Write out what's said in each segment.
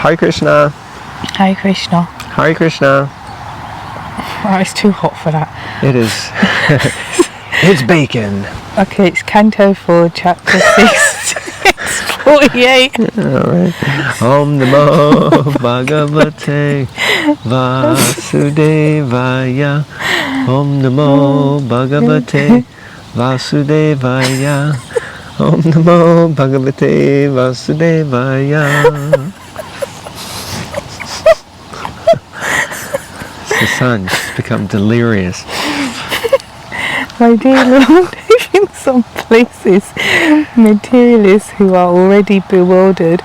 Hare Krishna. Hare Krishna. Hare Krishna. Oh, it's too hot for that. It is. It's bacon. Okay, it's Canto 4, Chapter 6. It's 48. Alright. Om Namo Bhagavate Vasudevaya. Om Namo Bhagavate Vasudevaya. Om Namo Bhagavate Vasudevaya. The sun's become delirious. My dear Lord, in some places, materialists who are already bewildered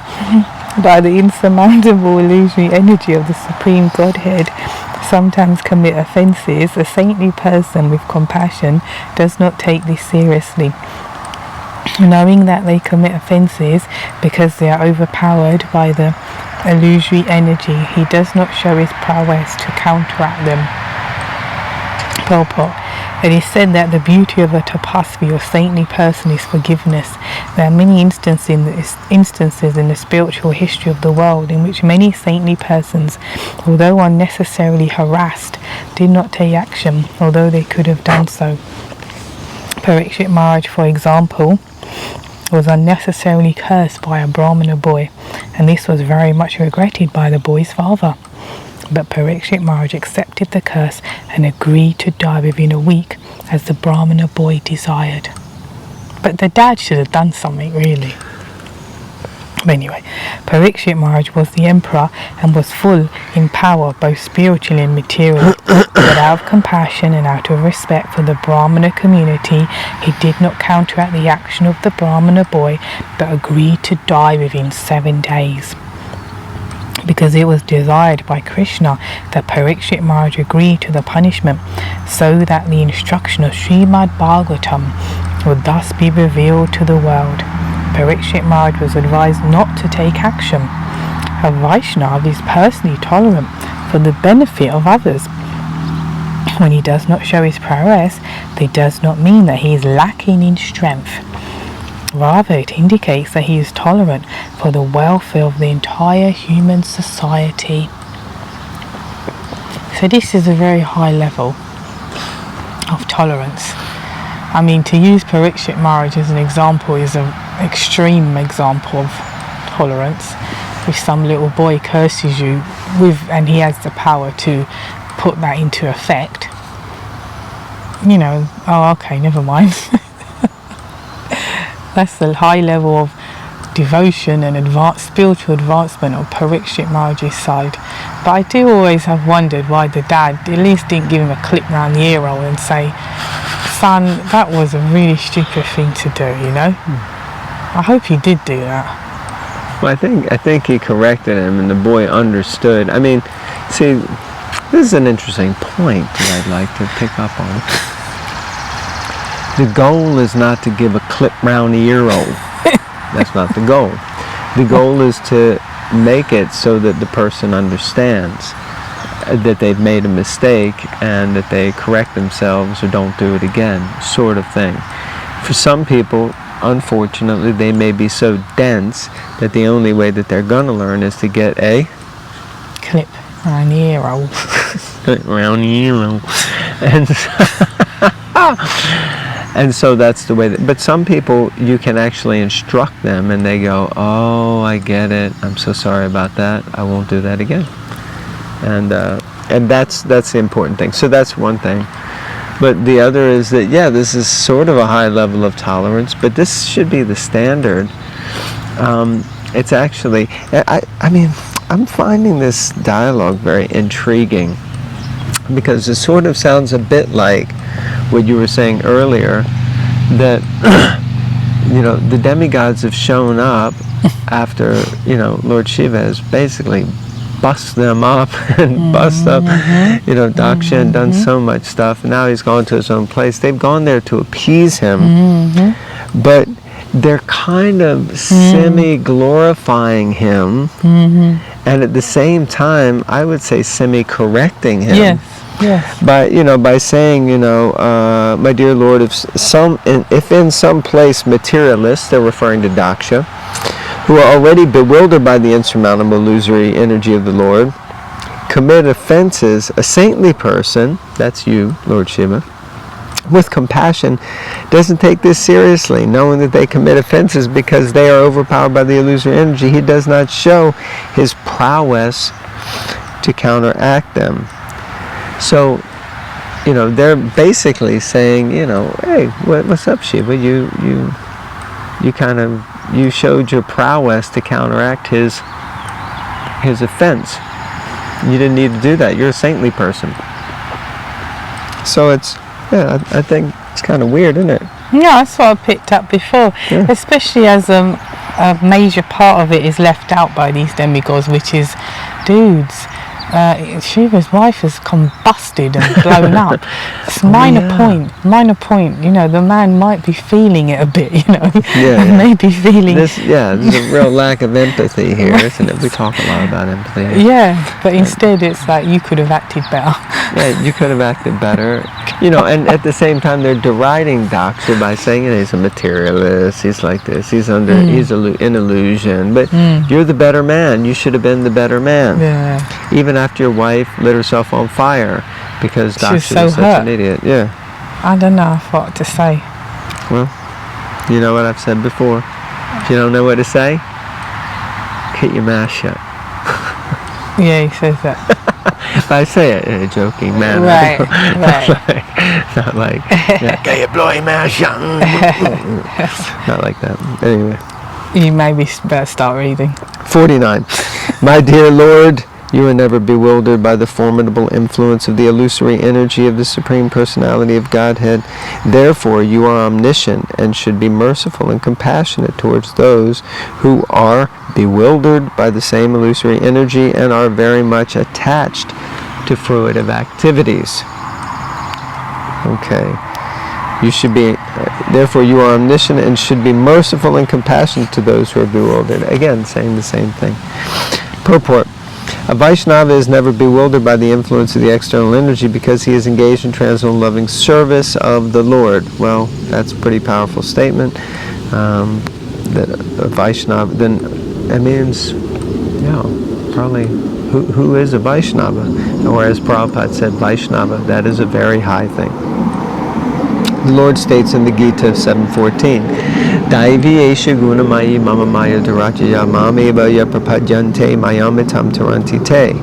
by the insurmountable illusory energy of the Supreme Godhead sometimes commit offences. A saintly person with compassion does not take this seriously. Knowing that they commit offences because they are overpowered by the illusory energy, he does not show his prowess to counteract them. Purport. It is said that the beauty of a tapasvi or saintly person is forgiveness. There are many instances in the spiritual history of the world in which many saintly persons, although unnecessarily harassed, did not take action, although they could have done so. Parikshit Maharaj, for example, was unnecessarily cursed by a Brahmana boy, and this was very much regretted by the boy's father. But Parikshit Maharaj accepted the curse and agreed to die within a week, as the Brahmana boy desired. But the dad should have done something, really. But anyway, Parikshit Maharaj was the emperor and was full in power, both spiritually and materially. But out of compassion and out of respect for the Brahmana community, he did not counteract the action of the Brahmana boy, but agreed to die within 7 days. Because it was desired by Krishna that Parikshit Maharaj agreed to the punishment, so that the instruction of Srimad Bhagavatam would thus be revealed to the world. Parikshit Maharaj was advised not to take action. A Vaishnava is personally tolerant for the benefit of others. When he does not show his prowess, this does not mean that he is lacking in strength. Rather, it indicates that he is tolerant for the welfare of the entire human society. So this is a very high level of tolerance. I mean, to use Parikshit Maharaj as an example is an extreme example of tolerance. If some little boy curses you and he has the power to put that into effect, you know, oh, okay, never mind. That's the high level of devotion and spiritual advancement of Parikshit Maharaj's side. But I do always have wondered why the dad at least didn't give him a clip round the ear roll and say, son, that was a really stupid thing to do, you know? I hope he did do that. Well, I think he corrected him and the boy understood. I mean, see, this is an interesting point that I'd like to pick up on. The goal is not to give a clip round the ear roll. That's not the goal. The goal is to make it so that the person understands that they've made a mistake and that they correct themselves or don't do it again, sort of thing. For some people, unfortunately, they may be so dense that the only way that they're going to learn is to get a clip round the ear roll. Round the ear roll. And so that's the way but some people, you can actually instruct them and they go, oh, I get it, I'm so sorry about that, I won't do that again. And that's the important thing. So that's one thing. But the other is that, yeah, this is sort of a high level of tolerance, but this should be the standard. It's actually, I mean, I'm finding this dialogue very intriguing, because it sort of sounds a bit like what you were saying earlier, that you know, the demigods have shown up after, you know, Lord Shiva has basically bust them up and bust up, you know, Daksha and done so much stuff. Now he's gone to his own place. They've gone there to appease him, but they're kind of semi-glorifying him, and at the same time, I would say semi-correcting him. Yes. By, you know, by saying, you know, my dear Lord, if in some place materialists, they're referring to Daksha, who are already bewildered by the insurmountable illusory energy of the Lord, commit offenses, a saintly person, that's you, Lord Shiva, with compassion, doesn't take this seriously, knowing that they commit offenses because they are overpowered by the illusory energy. He does not show his prowess to counteract them. So, they're basically saying, hey, what's up, Shiva? You showed your prowess to counteract his offense. You didn't need to do that. You're a saintly person. So I think it's kind of weird, isn't it? Yeah, that's what I picked up before. Yeah. Especially as a major part of it is left out by these demigods, which is, dudes, Shiva's wife has combusted and blown up. It's minor point. The man might be feeling it a bit, maybe feeling... There's a real lack of empathy here, isn't it? We talk a lot about empathy here. Yeah, but instead it's like, you could have acted better. Yeah, you could have acted better. And at the same time they're deriding Daksha by saying he's a materialist, he's like this, he's in illusion, but you're the better man, you should have been the better man. Yeah. Even after your wife lit herself on fire because Daksha was such an idiot. Yeah. I don't know what to say. Well, you know what I've said before. If you don't know what to say, keep your mouth shut. Yeah, he says that. I say it in a joking manner. Right. Not like, get your bloody mouth shut. Not like that. Anyway. You maybe better start reading. 49. My dear Lord, you are never bewildered by the formidable influence of the illusory energy of the Supreme Personality of Godhead. Therefore, you are omniscient and should be merciful and compassionate towards those who are bewildered by the same illusory energy and are very much attached to fruitive activities. Okay. Therefore, you are omniscient and should be merciful and compassionate to those who are bewildered. Again, saying the same thing. Purport. A Vaishnava is never bewildered by the influence of the external energy because he is engaged in transcendental loving service of the Lord. Well, that's a pretty powerful statement. That a Vaishnava, then that means, probably, who is a Vaishnava? Or as Prabhupada said, Vaishnava, that is a very high thing. The Lord states in the Gita 7:14, Daivi esha gunamayi mama maya durachaya mameva ya prapadyante mayamitam taranti te.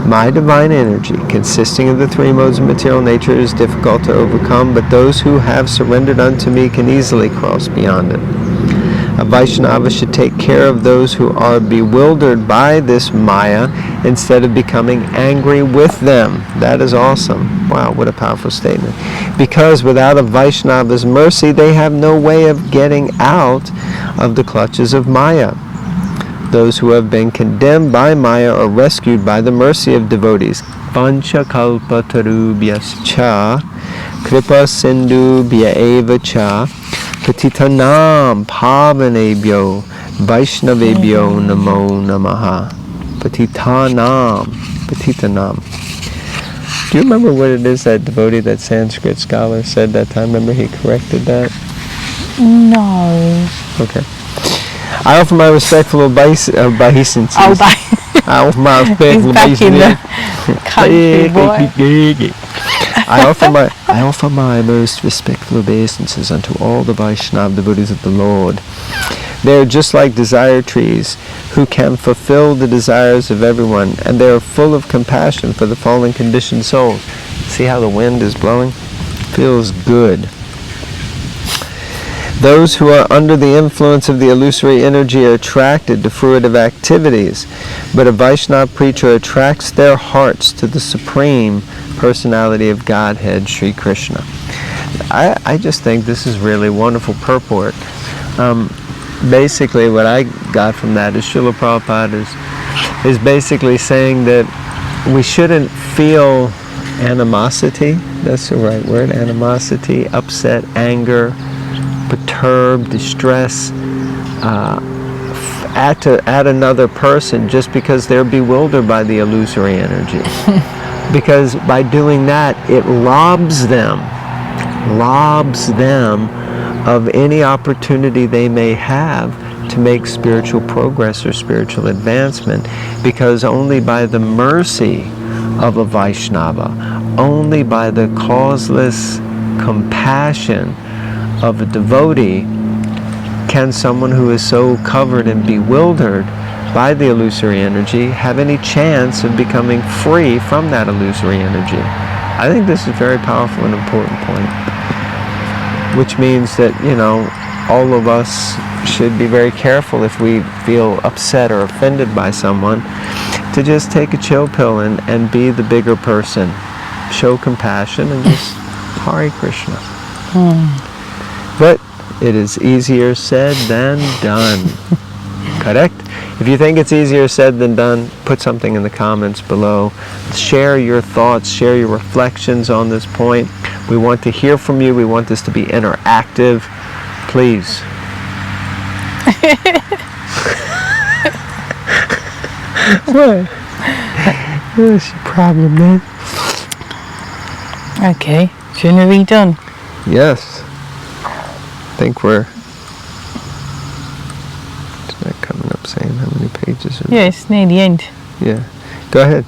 My divine energy, consisting of the three modes of material nature, is difficult to overcome, but those who have surrendered unto me can easily cross beyond it. A Vaishnava should take care of those who are bewildered by this Maya instead of becoming angry with them. That is awesome. Wow, what a powerful statement. Because without a Vaishnava's mercy, they have no way of getting out of the clutches of Maya. Those who have been condemned by Maya are rescued by the mercy of devotees. Pancha kalpa tarubhyascha kripa sindhubhya eva cha Patitanam pavanebhyo Vaishnavebhyo namo namaha. Patitanam. Do you remember what it is that devotee, that Sanskrit scholar said that time? Remember he corrected that? No. Okay. I offer my respectful obeisances. I offer my respectful obeisances. I offer my most respectful obeisances unto all the Vaishnava devotees of the Lord. They are just like desire trees, who can fulfill the desires of everyone, and they are full of compassion for the fallen conditioned souls. See how the wind is blowing? Feels good. Those who are under the influence of the illusory energy are attracted to fruitive activities, but a Vaishnava preacher attracts their hearts to the Supreme Personality of Godhead, Sri Krishna. I just think this is really wonderful purport. Basically, what I got from that is Srila Prabhupada is basically saying that we shouldn't feel animosity. That's the right word, animosity, upset, anger, perturbed, distress at another person just because they're bewildered by the illusory energy. Because by doing that, it robs them of any opportunity they may have to make spiritual progress or spiritual advancement, because only by the mercy of a Vaishnava, only by the causeless compassion of a devotee, can someone who is so covered and bewildered by the illusory energy have any chance of becoming free from that illusory energy. I think this is a very powerful and important point, which means that, all of us should be very careful if we feel upset or offended by someone to just take a chill pill and be the bigger person. Show compassion and just Hare Krishna. But it is easier said than done. Correct? If you think it's easier said than done, put something in the comments below. Share your thoughts, share your reflections on this point. We want to hear from you. We want this to be interactive. Please. What? What's your problem, man? Okay, shouldn't we be done? Yes. I think we're... It's not coming up saying how many pages are... Yeah, it's near the end. Yeah. Go ahead.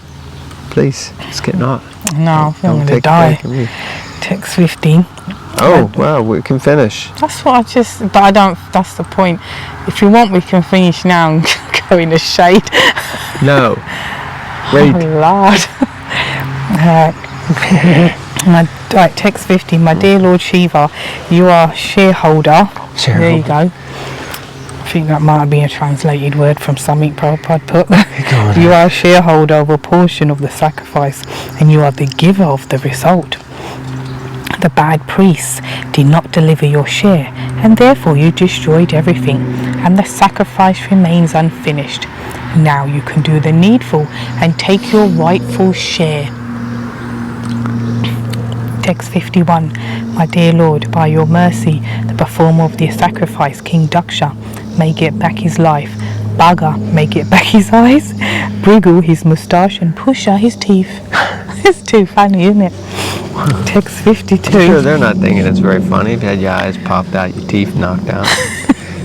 Please. It's getting hot. No, I think I'm going to die. Text 15. Oh, wow, we can finish. That's what but I don't, that's the point. If you want, we can finish now and go in the shade. No. Wait. Oh, Lord. Right, text 15. My dear Lord Shiva, you are shareholder. There you go. I think that might be a translated word from something Prabhupada put. You are a shareholder of a portion of the sacrifice, and you are the giver of the result. The bad priests did not deliver your share, and therefore you destroyed everything, and the sacrifice remains unfinished. Now you can do the needful and take your rightful share. Text 51. My dear Lord, by your mercy, the performer of the sacrifice, King Daksha, may get back his life. Bhaga may get back his eyes, Brigu his moustache, and Pusha his teeth. It's too funny, isn't it? Text 52. I'm sure they're not thinking it's very funny if you had your eyes popped out, your teeth knocked out,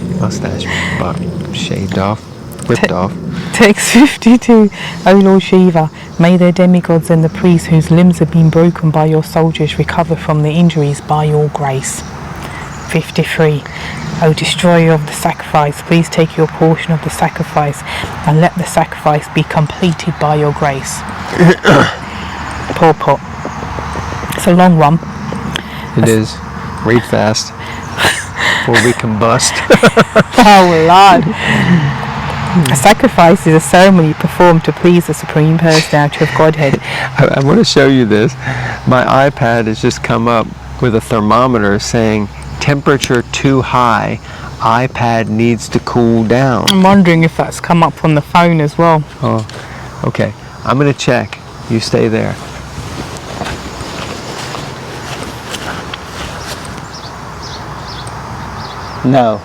your mustache shaved off, whipped off. Text 52. O Lord Shiva, may the demigods and the priests whose limbs have been broken by your soldiers recover from the injuries by your grace. 53. O destroyer of the sacrifice, please take your portion of the sacrifice and let the sacrifice be completed by your grace. Purport. It's a long one. It is. Read fast before we combust. Oh, Lord. A sacrifice is a ceremony performed to please the Supreme Personality of Godhead. I want to show you this. My iPad has just come up with a thermometer saying temperature too high. iPad needs to cool down. I'm wondering if that's come up on the phone as well. Oh, okay. I'm going to check. You stay there. No.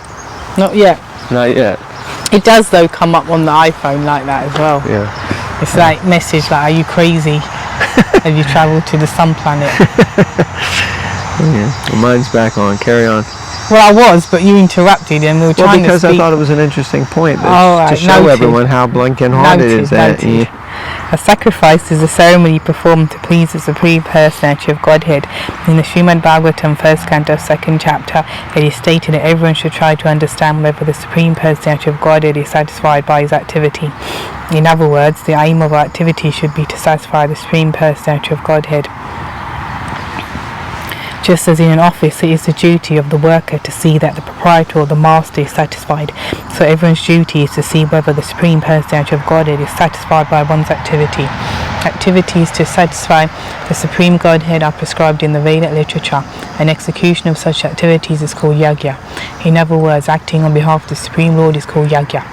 Not yet. Not yet. It does though come up on the iPhone like that as well. Yeah. It's like message like, are you crazy? Have you travelled to the sun planet? Yeah. Well, mine's back on. Carry on. Well, I was, but you interrupted and we were trying to speak. Because I thought it was an interesting point right, to show noted. everyone how blank-hearted it is. Noted. A sacrifice is a ceremony performed to please the Supreme Personality of Godhead. In the Srimad Bhagavatam, 1st canto, 2nd chapter, it is stated that everyone should try to understand whether the Supreme Personality of Godhead is satisfied by his activity. In other words, the aim of our activity should be to satisfy the Supreme Personality of Godhead. Just as in an office, it is the duty of the worker to see that the proprietor or the master is satisfied. So everyone's duty is to see whether the Supreme Personality of Godhead is satisfied by one's activity. Activities to satisfy the Supreme Godhead are prescribed in the Vedic literature, and execution of such activities is called yajna. In other words, acting on behalf of the Supreme Lord is called yajna.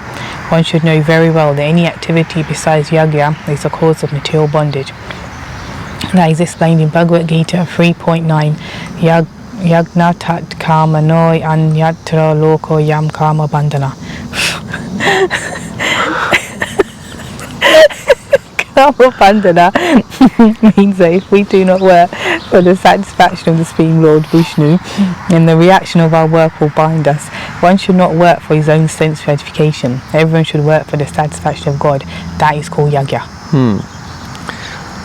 One should know very well that any activity besides yajna is a cause of material bondage. That is explained in Bhagavad Gita 3.9. Yagna tat kama noi anyatra loko yam kama bandhana. Pandana means that if we do not work for the satisfaction of the Supreme Lord Vishnu, then the reaction of our work will bind us. One should not work for his own sense gratification. Everyone should work for the satisfaction of God. That is called yagya.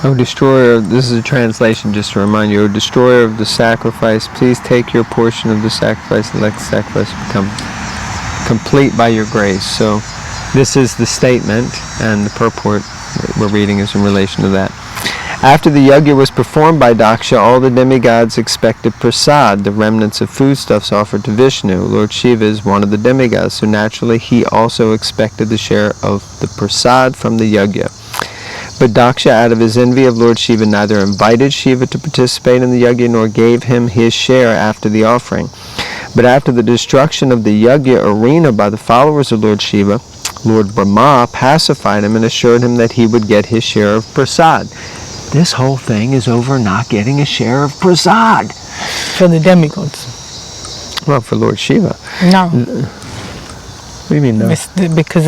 O destroyer, this is a translation just to remind you, O destroyer of the sacrifice, please take your portion of the sacrifice and let the sacrifice become complete by your grace. So this is the statement, and the purport we're reading is in relation to that. After the yajna was performed by Daksha, all the demigods expected prasad, the remnants of foodstuffs offered to Vishnu. Lord Shiva is one of the demigods, so naturally he also expected the share of the prasad from the yajna. But Daksha, out of his envy of Lord Shiva, neither invited Shiva to participate in the yajna nor gave him his share after the offering. But after the destruction of the yajna arena by the followers of Lord Shiva, Lord Brahma pacified him and assured him that he would get his share of prasad. This whole thing is over not getting a share of prasad. For the demigods. Well, for Lord Shiva. No. What do you mean no? Because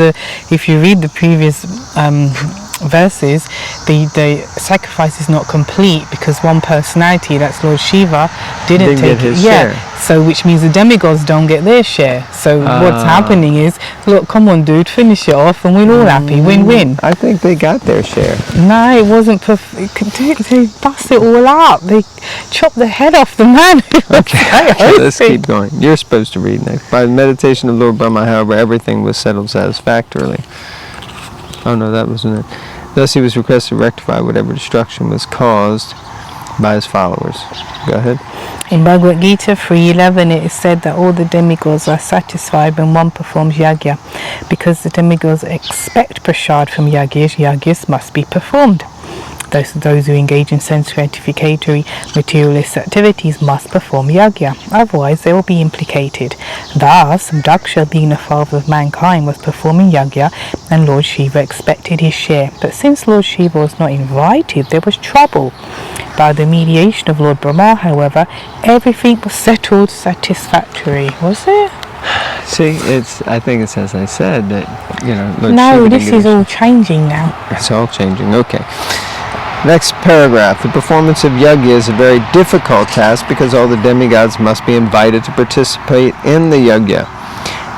if you read the previous verses, the sacrifice is not complete because one personality, that's Lord Shiva, didn't take his share. share. So which means the demigods don't get their share. So what's happening is, look, come on dude, finish it off and we're all happy, win-win. I think they got their share. No, it wasn't they bust it all up. They chopped the head off the man. Okay, let's keep going. You're supposed to read next. By the meditation of Lord Brahma, however, everything was settled satisfactorily. Oh no, that wasn't it. Thus he was requested to rectify whatever destruction was caused by his followers. Go ahead. In Bhagavad Gita 3.11 it is said that all the demigods are satisfied when one performs yajna. Because the demigods expect prasad from yajnas must be performed. Those who engage in sense gratificatory materialist activities must perform yajna, otherwise they will be implicated. Thus, Daksha, being the father of mankind, was performing yajna and Lord Shiva expected his share. But since Lord Shiva was not invited, there was trouble. By the mediation of Lord Brahma, however, everything was settled satisfactorily. Was it? See, I think it's as I said that, Lord no, Shiva this is all changing now. It's all changing. Okay. Next paragraph. The performance of yajna is a very difficult task because all the demigods must be invited to participate in the yajna.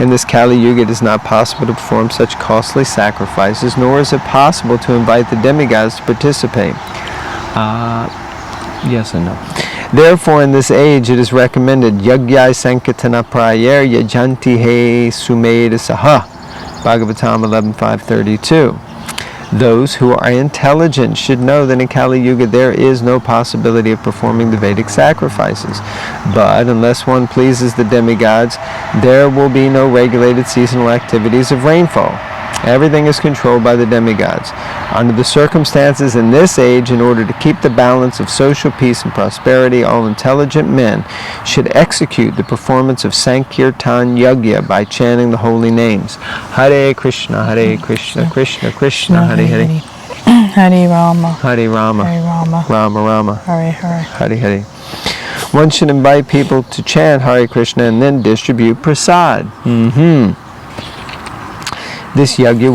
In this Kali Yuga, it is not possible to perform such costly sacrifices, nor is it possible to invite the demigods to participate. Yes and no. Therefore, in this age, it is recommended Yagyai Sankirtana Prayer Yajanti He Sumeda Saha. Bhagavatam 11.5.32. Those who are intelligent should know that in Kali Yuga there is no possibility of performing the Vedic sacrifices. But unless one pleases the demigods, there will be no regulated seasonal activities of rainfall. Everything is controlled by the demigods. Under the circumstances in this age, in order to keep the balance of social peace and prosperity, all intelligent men should execute the performance of Sankirtan Yajna by chanting the holy names. Hare Krishna, Krishna Krishna, Hare Hare. Hare Rama. Hare Rama. Hare Rama. Rama Rama. Hare Hare. Hare Hare. One should invite people to chant Hare Krishna and then distribute prasad. This yajna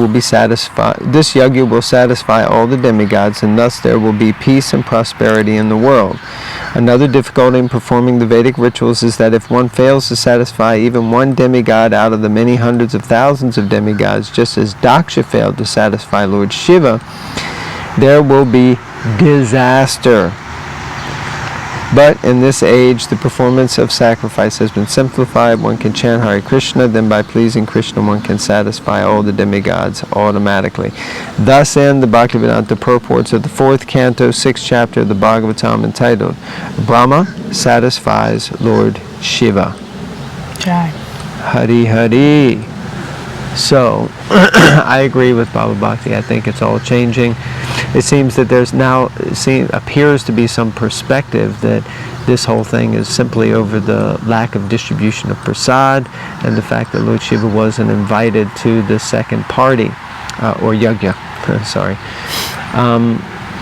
will satisfy all the demigods, and thus there will be peace and prosperity in the world. Another difficulty in performing the Vedic rituals is that if one fails to satisfy even one demigod out of the many hundreds of thousands of demigods, just as Daksha failed to satisfy Lord Shiva, there will be disaster. But in this age, the performance of sacrifice has been simplified. One can chant Hare Krishna, then by pleasing Krishna, one can satisfy all the demigods automatically. Thus end the Bhaktivedanta purports of the 4th canto, 6th chapter of the Bhagavatam, entitled Brahma Satisfies Lord Shiva. Jai. Hari Hari. So, I agree with Bhava Bhakti. I think it's all changing. It seems that there's now, appears to be some perspective that this whole thing is simply over the lack of distribution of prasad and the fact that Lord Shiva wasn't invited to the second party, or yajna, sorry.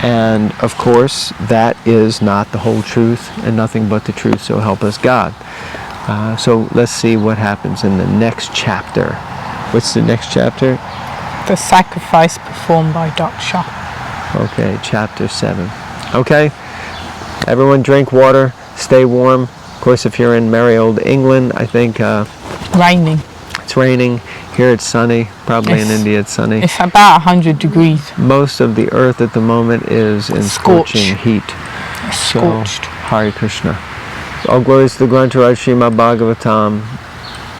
And of course, that is not the whole truth and nothing but the truth, so help us God. So let's see what happens in the next chapter. What's the next chapter? The sacrifice performed by Daksha. Okay, chapter 7. Okay, everyone drink water, stay warm. Of course, if you're in merry old England, I think Raining. it's raining. Here it's sunny. Probably in India it's sunny. It's about 100 degrees. Most of the earth at the moment is in scorching heat. Scorched. So, Hare Krishna. All glories to the Granth Srimad Bhagavatam.